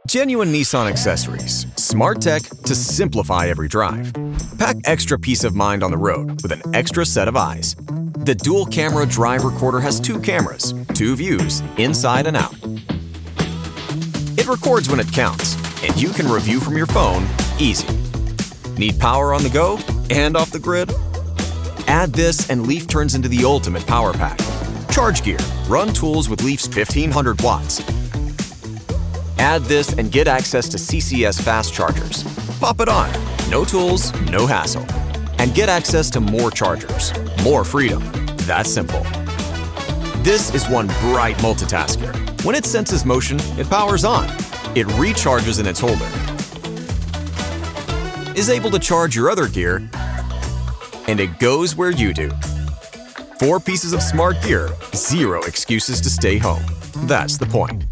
Genuine Nissan accessories. Smart tech to simplify every drive. Pack extra peace of mind on the road with an extra set of eyes. The dual-camera drive recorder has 2 cameras, 2 views, inside and out. It records when it counts, and you can review from your phone easy. Need power on the go and off the grid? Add this and LEAF turns into the ultimate power pack. Charge gear. Run tools with LEAF's 1500 watts. Add this and get access to CCS fast chargers. Pop it on. No tools, no hassle. And get access to more chargers. More freedom. That's simple. This is one bright multitasker. When it senses motion, it powers on. It recharges in its holder. Is able to charge your other gear, and it goes where you do. 4 pieces of smart gear, 0 excuses to stay home. That's the point.